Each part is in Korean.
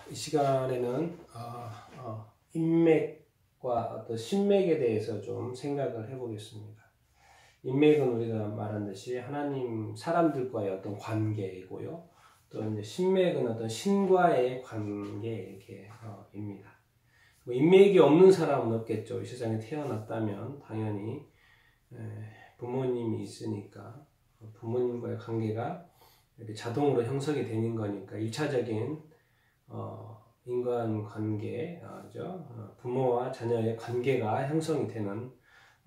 이 시간에는 인맥과 어떤 신맥에 대해서 좀 생각을 해보겠습니다. 인맥은 우리가 말한 듯이 하나님 사람들과의 어떤 관계이고요. 또 이제 신맥은 어떤 신과의 관계 이렇게 입니다. 뭐 인맥이 없는 사람은 없겠죠. 이 세상에 태어났다면 당연히 부모님이 있으니까 부모님과의 관계가 이렇게 자동으로 형성이 되는 거니까 1차적인 인간관계, 부모와 자녀의 관계가 형성이 되는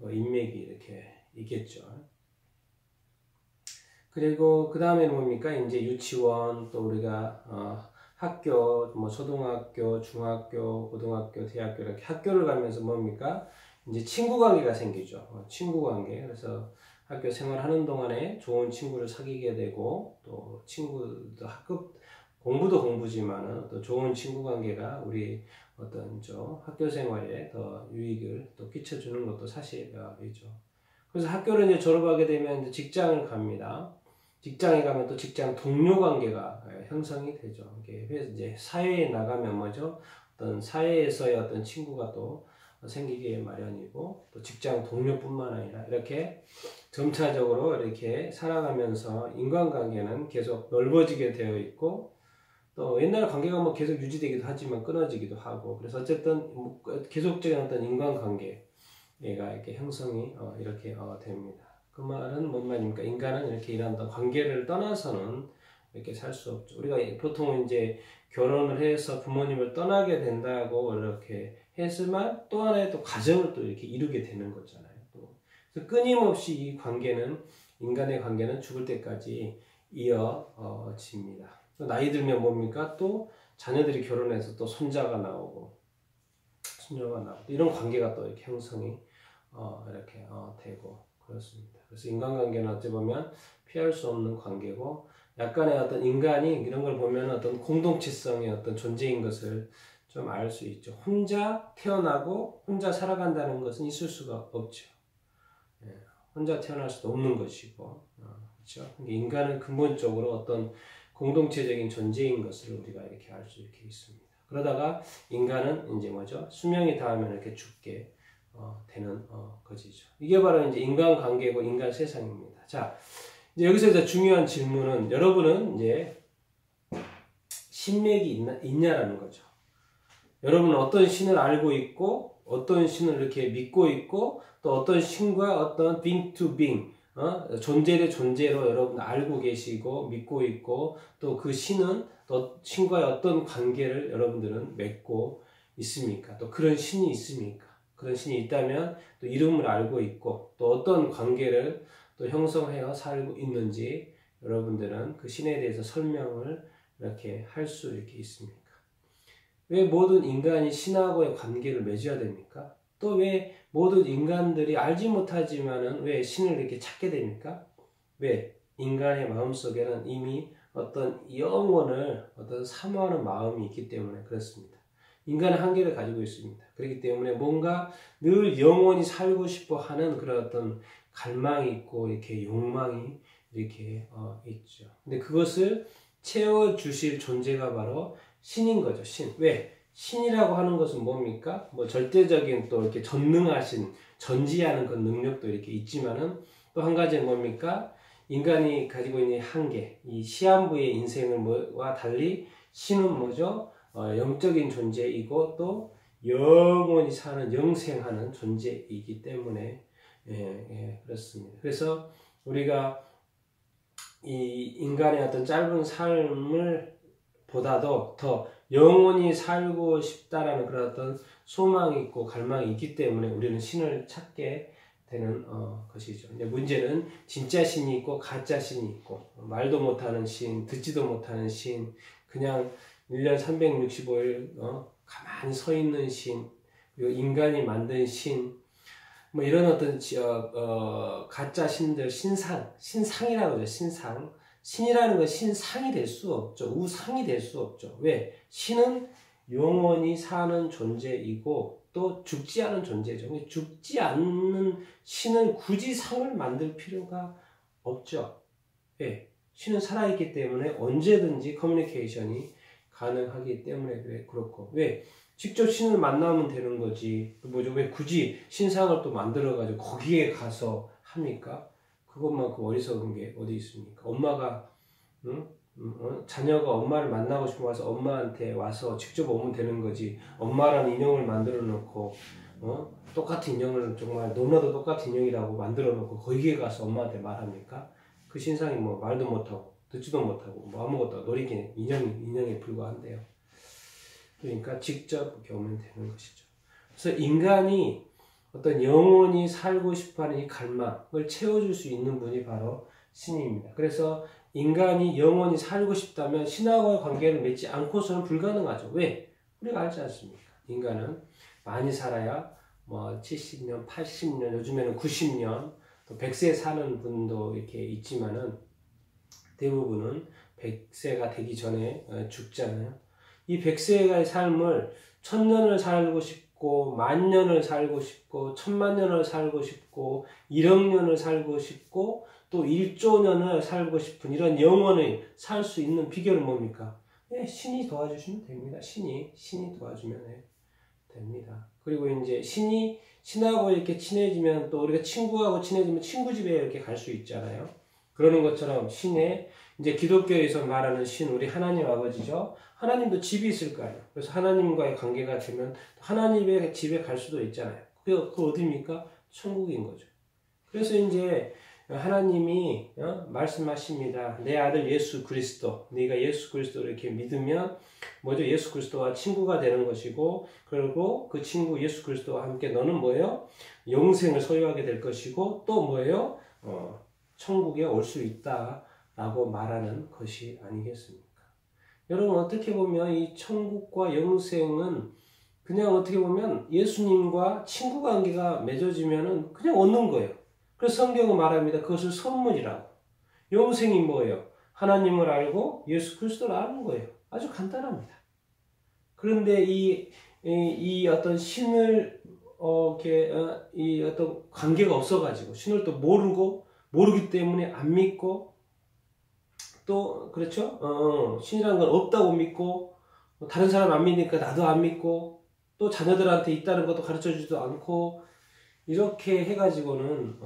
인맥이 이렇게 있겠죠. 그리고 그 다음에는 뭡니까? 이제 유치원, 또 우리가 학교, 뭐 초등학교, 중학교, 고등학교, 대학교 이렇게 학교를 가면서 뭡니까? 이제 친구 관계가 생기죠. 친구 관계. 그래서 학교 생활하는 동안에 좋은 친구를 사귀게 되고, 또 친구도 공부도 공부지만은 또 좋은 친구 관계가 우리 어떤 학교 생활에 더 유익을 또 끼쳐주는 것도 사실이죠. 그래서 학교를 이제 졸업하게 되면 이제 직장을 갑니다. 직장에 가면 또 직장 동료 관계가 형성이 되죠. 이제 사회에 나가면 뭐죠? 어떤 사회에서의 어떤 친구가 또 생기기 마련이고, 또 직장 동료뿐만 아니라 이렇게 점차적으로 이렇게 살아가면서 인간관계는 계속 넓어지게 되어 있고, 또 옛날 관계가 뭐 계속 유지되기도 하지만 끊어지기도 하고, 그래서 어쨌든 계속적인 어떤 인간관계가 이렇게 형성이 이렇게 됩니다. 그 말은 뭔 말입니까? 인간은 이렇게 이런 관계를 떠나서는 이렇게 살 수 없죠. 우리가 보통 이제 결혼을 해서 부모님을 떠나게 된다고 이렇게 했지만 또 하나의 또 가정을 또 이렇게 이루게 되는 거잖아요. 또 그래서 끊임없이 이 관계는, 인간의 관계는 죽을 때까지 이어집니다. 나이 들면 뭡니까? 또 자녀들이 결혼해서 또 손자가 나오고 손녀가 나오고 이런 관계가 또 이렇게 형성이 이렇게 되고 그렇습니다. 그래서 인간관계는 어찌 보면 피할 수 없는 관계고, 약간의 어떤 인간이 이런 걸 보면 어떤 공동체성의 어떤 존재인 것을 좀 알 수 있죠. 혼자 태어나고 혼자 살아간다는 것은 있을 수가 없죠. 혼자 태어날 수도 없는 것이고, 그렇죠. 인간은 근본적으로 어떤 공동체적인 존재인 것을 우리가 이렇게 알 수 이렇게 있습니다. 그러다가 인간은 이제 뭐죠? 수명이 닿으면 이렇게 죽게 되는 것이죠. 이게 바로 이제 인간관계고 인간 세상입니다. 자, 이제 여기서 이제 중요한 질문은, 여러분은 이제 신맥이 있냐라는 거죠. 여러분은 어떤 신을 알고 있고, 어떤 신을 이렇게 믿고 있고, 또 어떤 신과 어떤 being to being, 존재 대 존재로 여러분 알고 계시고 믿고 있고, 또 그 신은 또 신과의 어떤 관계를 여러분들은 맺고 있습니까? 또 그런 신이 있습니까? 그런 신이 있다면 또 이름을 알고 있고, 또 어떤 관계를 또 형성하여 살고 있는지 여러분들은 그 신에 대해서 설명을 이렇게 할 수 이렇게 있습니까? 왜 모든 인간이 신하고의 관계를 맺어야 됩니까? 또 왜 모든 인간들이 알지 못하지만은 왜 신을 이렇게 찾게 됩니까? 왜? 인간의 마음속에는 이미 어떤 영혼을 어떤 사모하는 마음이 있기 때문에 그렇습니다. 인간은 한계를 가지고 있습니다. 그렇기 때문에 뭔가 늘 영원히 살고 싶어 하는 그런 어떤 갈망이 있고, 이렇게 욕망이 이렇게 있죠. 근데 그것을 채워주실 존재가 바로 신인 거죠. 신. 왜? 신이라고 하는 것은 뭡니까? 뭐 절대적인 또 이렇게 전능하신, 전지하는 그 능력도 이렇게 있지만은, 또 한 가지는 뭡니까? 인간이 가지고 있는 한계, 이 시한부의 인생과 달리 신은 뭐죠? 영적인 존재이고, 또 영원히 사는, 영생하는 존재이기 때문에 그렇습니다. 그래서 우리가 이 인간의 어떤 짧은 삶을 보다도 더 영원히 살고 싶다라는 그런 어떤 소망이 있고 갈망이 있기 때문에 우리는 신을 찾게 되는 것이죠. 근데 문제는 진짜 신이 있고 가짜 신이 있고, 말도 못하는 신, 듣지도 못하는 신, 그냥 1년 365일 가만히 서 있는 신, 그리고 인간이 만든 신, 뭐 이런 어떤 가짜 신들, 신상이라고 하죠. 신상. 신이라는 건 신상이 될 수 없죠. 우상이 될 수 없죠. 왜? 신은 영원히 사는 존재이고 또 죽지 않은 존재죠. 죽지 않는 신은 굳이 상을 만들 필요가 없죠. 왜? 신은 살아있기 때문에 언제든지 커뮤니케이션이 가능하기 때문에 그렇고. 왜? 직접 신을 만나면 되는 거지. 뭐죠? 왜 굳이 신상을 또 만들어가지고 거기에 가서 합니까? 그것만큼 어리석은 게 어디 있습니까? 엄마가, 응? 자녀가 엄마를 만나고 싶어 와서 엄마한테 와서 직접 오면 되는 거지. 엄마라는 인형을 만들어 놓고, 똑같은 인형을 정말 너무나도 똑같은 인형이라고 만들어 놓고 거기에 가서 엄마한테 말합니까? 그 신상이 뭐 말도 못하고 듣지도 못하고 뭐 아무것도 놀이기는 인형에 불과한데요. 그러니까 직접 이렇게 오면 되는 것이죠. 그래서 인간이 어떤 영원히 살고 싶어하는 이 갈망을 채워줄 수 있는 분이 바로 신입니다. 그래서 인간이 영원히 살고 싶다면 신하와의 관계를 맺지 않고서는 불가능하죠. 왜? 우리가 알지 않습니까? 인간은 많이 살아야 뭐 70년, 80년, 요즘에는 90년, 또 100세 사는 분도 이렇게 있지만은 대부분은 100세가 되기 전에 죽잖아요. 이 100세의 삶을 1000년을 살고 싶고, 10,000년을 살고 싶고, 10,000,000년을 살고 싶고, 1억 년을 살고 싶고, 또 1조 년을 살고 싶은 이런 영혼을 살 수 있는 비결은 뭡니까? 네, 신이 도와주시면 됩니다. 신이 도와주면 됩니다. 그리고 이제 신하고 이렇게 친해지면 또 우리가 친구하고 친해지면 친구 집에 이렇게 갈 수 있잖아요. 그러는 것처럼 이제 기독교에서 말하는 신, 우리 하나님 아버지죠. 하나님도 집이 있을 거 아니에요. 그래서 하나님과의 관계가 되면 하나님의 집에 갈 수도 있잖아요. 그게 어디입니까? 천국인 거죠. 그래서 이제 하나님이 말씀하십니다. 내 아들 예수 그리스도, 네가 예수 그리스도를 이렇게 믿으면 뭐죠? 예수 그리스도와 친구가 되는 것이고, 그리고 그 친구 예수 그리스도와 함께 너는 뭐예요? 영생을 소유하게 될 것이고, 또 뭐예요? 천국에 올 수 있다라고 말하는 것이 아니겠습니까? 여러분, 어떻게 보면 이 천국과 영생은 그냥 어떻게 보면 예수님과 친구 관계가 맺어지면은 그냥 얻는 거예요. 그래서 성경은 말합니다. 그것을 선물이라고. 영생이 뭐예요? 하나님을 알고 예수 그리스도를 아는 거예요. 아주 간단합니다. 그런데 이 어떤 신을 이 어떤 관계가 없어가지고 신을 또 모르기 때문에 안 믿고, 또 그렇죠? 신이라는 건 없다고 믿고, 다른 사람 안 믿으니까 나도 안 믿고, 또 자녀들한테 있다는 것도 가르쳐주지도 않고, 이렇게 해가지고는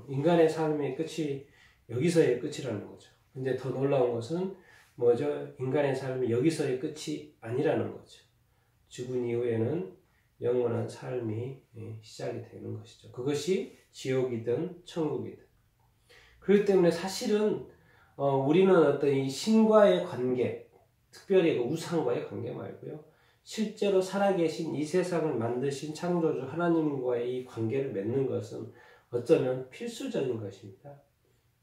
인간의 삶의 끝이 여기서의 끝이라는 거죠. 근데 더 놀라운 것은 뭐죠? 인간의 삶이 여기서의 끝이 아니라는 거죠. 죽은 이후에는 영원한 삶이 시작이 되는 것이죠. 그것이 지옥이든 천국이든. 그렇기 때문에 사실은 우리는 어떤 이 신과의 관계, 특별히 그 우상과의 관계 말고요, 실제로 살아계신 이 세상을 만드신 창조주 하나님과의 이 관계를 맺는 것은 어쩌면 필수적인 것입니다.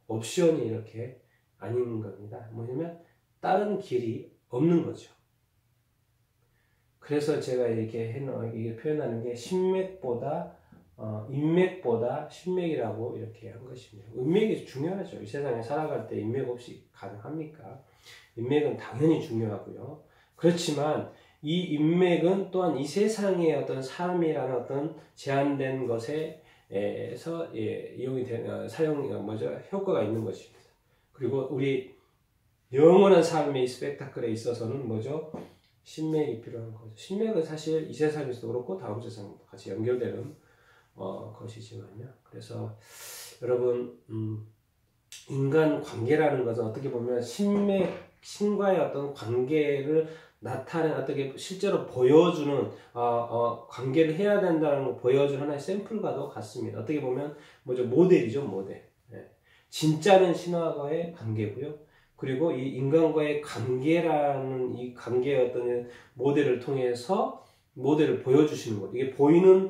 옵션이 이렇게 아닌 겁니다. 뭐냐면 다른 길이 없는 거죠. 그래서 제가 이렇게 표현하는 게 인맥보다 신맥이라고 이렇게 한 것입니다. 인맥이 중요하죠. 이 세상에 살아갈 때 인맥 없이 가능합니까? 인맥은 당연히 중요하고요. 그렇지만 이 인맥은 또한 이 세상의 어떤 삶이라는 어떤 제한된 것에서 이용이 되는 효과가 있는 것입니다. 그리고 우리 영원한 삶의 스펙타클에 있어서는 뭐죠? 신맥이 필요한 거죠. 신맥은 사실 이 세상에서도 그렇고 다음 세상도 같이 연결되는 것이지만요. 그래서 여러분, 인간 관계라는 것은 어떻게 보면 신과의 어떤 관계를 나타내 어떻게 실제로 보여주는 관계를 해야 된다는 걸 보여주는 하나의 샘플과도 같습니다. 어떻게 보면 뭐죠? 모델이죠, 모델. 네. 진짜는 신화와의 관계고요. 그리고 이 인간과의 관계라는 이 관계의 어떤 모델을 통해서 모델을 보여주시는 것. 이게 보이는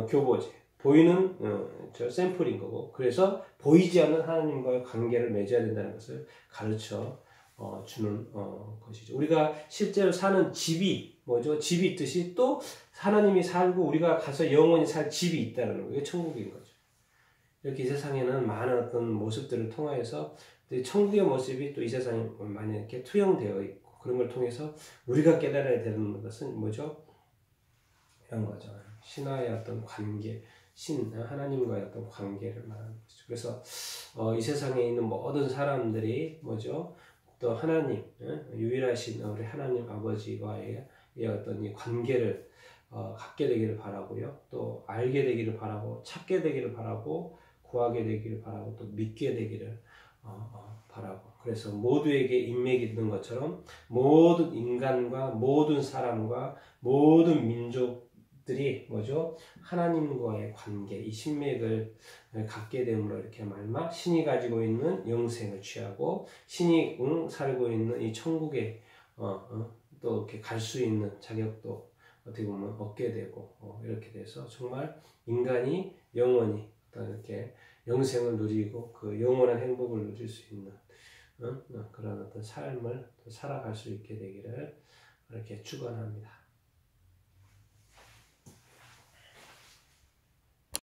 교보제, 보이는 저 샘플인 거고. 그래서 보이지 않는 하나님과의 관계를 맺어야 된다는 것을 가르쳐 주는 것이죠. 우리가 실제로 사는 집이 뭐죠? 집이 있듯이 또 하나님이 살고 우리가 가서 영원히 살 집이 있다는 거예요. 이게 천국인 거죠. 이렇게 이 세상에는 많은 어떤 모습들을 통해서 천국의 모습이 또 이 세상에 많이 이렇게 투영되어 있고, 그런 걸 통해서 우리가 깨달아야 되는 것은 뭐죠? 이런 거죠. 신화의 어떤 관계, 하나님과의 어떤 관계를 말하는 것이죠. 그래서 이 세상에 있는 모든 사람들이 뭐죠? 또 하나님, 유일하신 우리 하나님 아버지와의 이 어떤 이 관계를 갖게 되기를 바라고요. 또 알게 되기를 바라고, 찾게 되기를 바라고, 구하게 되기를 바라고, 또 믿게 되기를 바라고. 그래서 모두에게 인맥이 있는 것처럼 모든 인간과 모든 사람과 모든 민족들이 뭐죠? 하나님과의 관계, 이 신맥을 갖게 됨으로 이렇게 말마 신이 가지고 있는 영생을 취하고 신이 살고 있는 이 천국에 또 이렇게 갈 수 있는 자격도 어떻게 보면 얻게 되고 이렇게 돼서 정말 인간이 영원히 이렇게 영생을 누리고 그 영원한 행복을 누릴 수 있는 그런 어떤 삶을 살아갈 수 있게 되기를 이렇게 축원합니다.